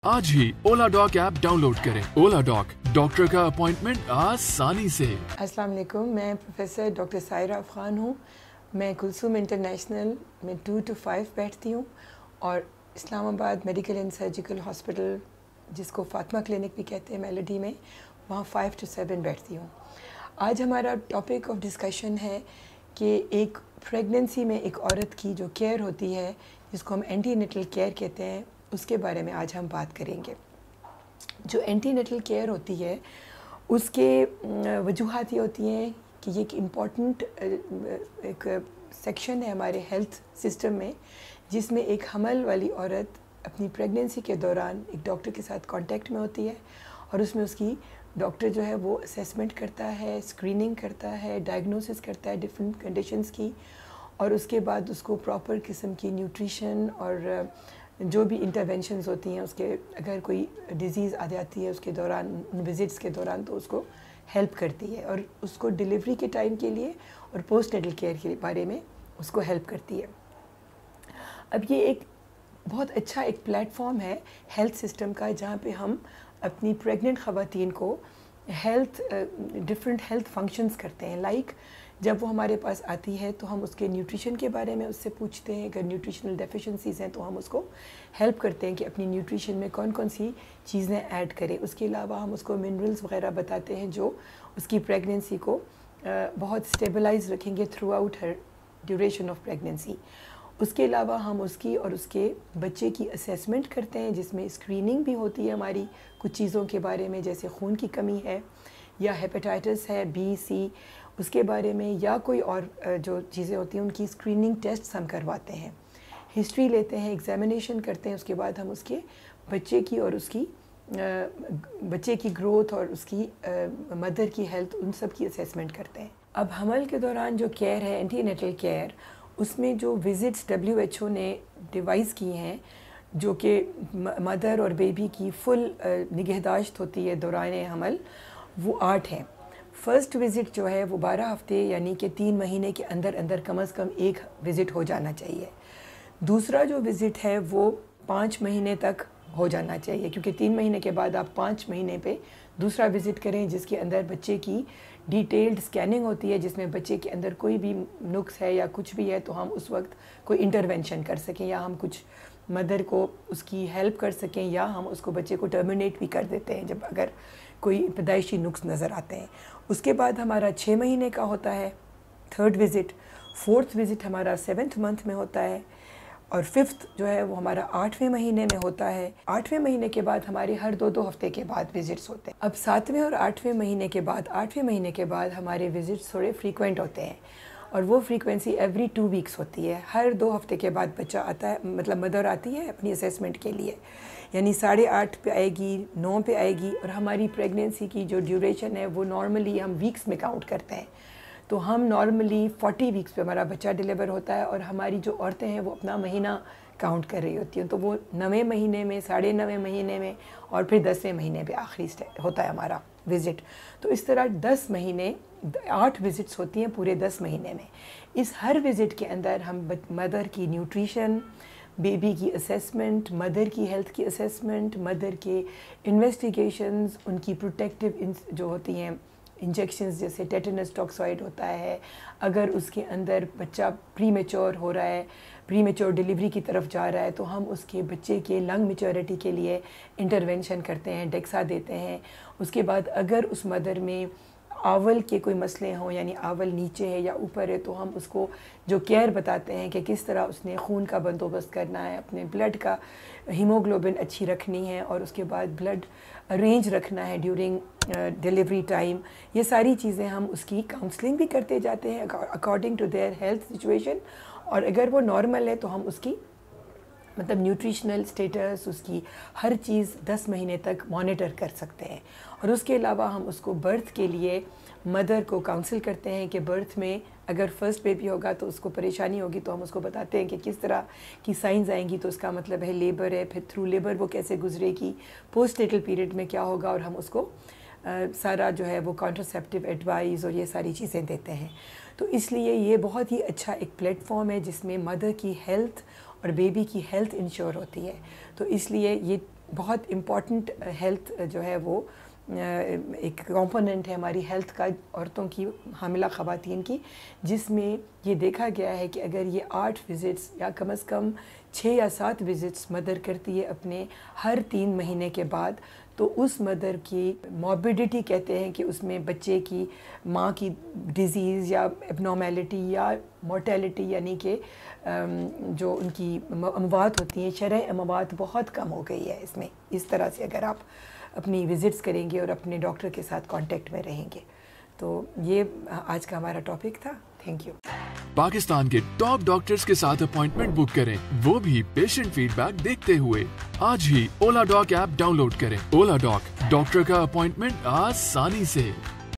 आज ही ओला dock app download करें। ओला dock, doctor का अपॉइंटमेंट आसानी से। अस्सलाम वालेकुम, मैं प्रोफेसर डॉक्टर सायरा अफ़गान हूँ। मैं कुलसूम इंटरनेशनल में 2 to 5 बैठती हूँ और Islamabad medical and surgical hospital, जिसको फातिमा क्लिनिक भी कहते हैं मेलोडी में, वहाँ 5 to 7 बैठती हूँ। आज हमारा टॉपिक ऑफ डिस्कशन है कि एक प्रेगनेंसी में एक औरत की जो केयर होती है, जिसको हम एंटीनेटल केयर कहते हैं, उसके बारे में आज हम बात करेंगे। जो एंटीनेटल केयर होती है उसके वजूहात ये होती हैं कि ये एक इम्पॉर्टेंट एक सेक्शन है हमारे हेल्थ सिस्टम में, जिसमें एक हमल वाली औरत अपनी प्रेगनेंसी के दौरान एक डॉक्टर के साथ कांटेक्ट में होती है और उसमें उसकी डॉक्टर जो है वो असेसमेंट करता है, स्क्रीनिंग करता है, डायग्नोसिस करता है डिफरेंट कंडीशंस की, और उसके बाद उसको प्रॉपर किस्म की न्यूट्रिशन और जो भी इंटरवेंशंस होती हैं उसके, अगर कोई डिज़ीज़ आ जाती है उसके दौरान, विज़िट्स के दौरान, तो उसको हेल्प करती है और उसको डिलीवरी के टाइम के लिए और पोस्ट नेटल केयर के बारे में उसको हेल्प करती है। अब ये एक बहुत अच्छा एक प्लेटफॉर्म है हेल्थ सिस्टम का, जहाँ पे हम अपनी प्रेग्नेंट ख़वातीन को डिफरेंट हेल्थ फंक्शंस करते हैं। लाइक जब वो हमारे पास आती है तो हम उसके न्यूट्रिशन के बारे में उससे पूछते हैं। अगर न्यूट्रिशनल डेफिशिएंसीज़ हैं तो हम उसको हेल्प करते हैं कि अपनी न्यूट्रिशन में कौन कौन सी चीज़ें ऐड करें। उसके अलावा हम उसको मिनरल्स वगैरह बताते हैं जो उसकी प्रेगनेंसी को बहुत स्टेबलाइज रखेंगे through out her duration of pregnancy. उसके अलावा हम उसकी और उसके बच्चे की असेसमेंट करते हैं, जिसमें स्क्रीनिंग भी होती है हमारी कुछ चीज़ों के बारे में, जैसे खून की कमी है या हेपेटाइटिस है बी सी, उसके बारे में, या कोई और जो चीज़ें होती हैं उनकी स्क्रीनिंग टेस्ट हम करवाते हैं। हिस्ट्री लेते हैं, एग्जामिनेशन करते हैं। उसके बाद हम उसके बच्चे की और उसकी बच्चे की ग्रोथ और उसकी मदर की हेल्थ, उन सब की असेसमेंट करते हैं। अब हमल के दौरान जो केयर है एंटीनेटल केयर, उसमें जो विज़िट्स WHO ने डिवाइस की हैं, जो कि मदर और बेबी की फुल निगहदाश्त होती है दौरान हमल, वो 8 हैं। फ़र्स्ट विज़िट जो है वो 12 हफ़्ते यानी कि 3 महीने के अंदर अंदर कम से कम एक विज़िट हो जाना चाहिए। दूसरा जो विज़िट है वो 5 महीने तक हो जाना चाहिए, क्योंकि 3 महीने के बाद आप 5 महीने पे दूसरा विज़िट करें, जिसके अंदर बच्चे की डिटेल्ड स्कैनिंग होती है, जिसमें बच्चे के अंदर कोई भी नुक्स है या कुछ भी है तो हम उस वक्त कोई इंटरवेंशन कर सकें, या हम कुछ मदर को उसकी हेल्प कर सकें, या हम उसको बच्चे को टर्मिनेट भी कर देते हैं जब अगर कोई पैदाइशी नुक्स नज़र आते हैं। उसके बाद हमारा 6 महीने का होता है थर्ड विज़िट। फोर्थ विज़िट हमारा 7th मंथ में होता है, और 5th जो है वो हमारा 8वें महीने में होता है। 8वें महीने के बाद हमारे हर 2-2 हफ्ते के बाद विज़िट्स होते हैं। अब 7वें और 8वें महीने के बाद, 8वें महीने के बाद हमारे विज़िट्स थोड़े फ्रीक्वेंट होते हैं, और वो फ्रीक्वेंसी एवरी 2 वीक्स होती है। हर 2 हफ्ते के बाद बच्चा आता है, मतलब मदर आती है अपनी असेसमेंट के लिए, यानी 8.5 पे आएगी, 9 पे आएगी, और हमारी प्रेगनेंसी की जो ड्यूरेशन है वो नॉर्मली हम वीक्स में काउंट करते हैं। तो हम नॉर्मली 40 वीक्स पे हमारा बच्चा डिलीवर होता है, और हमारी जो औरतें हैं वो अपना महीना काउंट कर रही होती हैं, तो वो 9वें महीने में, 9.5 महीने में, और फिर 10वें महीने पे आखिरी होता है हमारा विज़िट। तो इस तरह 10 महीने, 8 विज़िट्स होती हैं पूरे 10 महीने में। इस हर विज़िट के अंदर हम मदर की न्यूट्रिशन, बेबी की असेसमेंट, मदर की हेल्थ की असेसमेंट, मदर के इन्वेस्टिगेशंस, उनकी प्रोटेक्टिव जो होती हैं इंजेक्शंस, जैसे टेटनस टॉक्सॉइड होता है, अगर उसके अंदर बच्चा प्रीमेच्योर हो रहा है, प्रीमेच्योर डिलीवरी की तरफ जा रहा है, तो हम उसके बच्चे के लंग मैच्योरिटी के लिए इंटरवेंशन करते हैं, डेक्सा देते हैं। उसके बाद अगर उस मदर में आवल के कोई मसले हों, यानी आवल नीचे है या ऊपर है, तो हम उसको जो केयर बताते हैं कि किस तरह उसने खून का बंदोबस्त करना है, अपने ब्लड का हीमोग्लोबिन अच्छी रखनी है, और उसके बाद ब्लड अरेंज रखना है ड्यूरिंग डिलीवरी टाइम। ये सारी चीज़ें हम उसकी काउंसलिंग भी करते जाते हैं according to their health situation, और अगर वो नॉर्मल है तो हम उसकी मतलब न्यूट्रिशनल स्टेटस, उसकी हर चीज़ 10 महीने तक मॉनिटर कर सकते हैं। और उसके अलावा हम उसको बर्थ के लिए मदर को काउंसिल करते हैं कि बर्थ में अगर फर्स्ट बेबी होगा तो उसको परेशानी होगी, तो हम उसको बताते हैं कि किस तरह की साइंस आएंगी, तो उसका मतलब है लेबर है, फिर थ्रू लेबर वो कैसे गुजरेगी, पोस्ट नेटल पीरियड में क्या होगा, और हम उसको सारा जो है वो कॉन्ट्रासेप्टिव एडवाइस और ये सारी चीज़ें देते हैं। तो इसलिए ये बहुत ही अच्छा एक प्लेटफॉर्म है जिसमें मदर की हेल्थ और बेबी की हेल्थ इंश्योर होती है। तो इसलिए ये बहुत इम्पॉर्टेंट हेल्थ जो है वो एक कंपोनेंट है हमारी हेल्थ का, औरतों की, हामिला ख़वातीन की, जिसमें ये देखा गया है कि अगर ये 8 विज़िट्स या कम से कम 6 या 7 विज़िट्स मदर करती है अपने हर 3 महीने के बाद, तो उस मदर की मॉर्बिडिटी कहते हैं कि उसमें बच्चे की, माँ की डिज़ीज़ या एबनॉर्मेलिटी या मोर्टेलिटी यानी कि जो उनकी अमवात होती हैं, शरह अमवात बहुत कम हो गई है इसमें। इस तरह से अगर आप अपनी विज़िट्स करेंगे और अपने डॉक्टर के साथ कांटेक्ट में रहेंगे। तो ये आज का हमारा टॉपिक था। Thank you. पाकिस्तान के टॉप डॉक्टर्स के साथ अपॉइंटमेंट बुक करें, वो भी पेशेंट फीडबैक देखते हुए। आज ही ओला डॉक ऐप डाउनलोड करें। ओला डॉक, डॉक्टर का अपॉइंटमेंट आसानी से।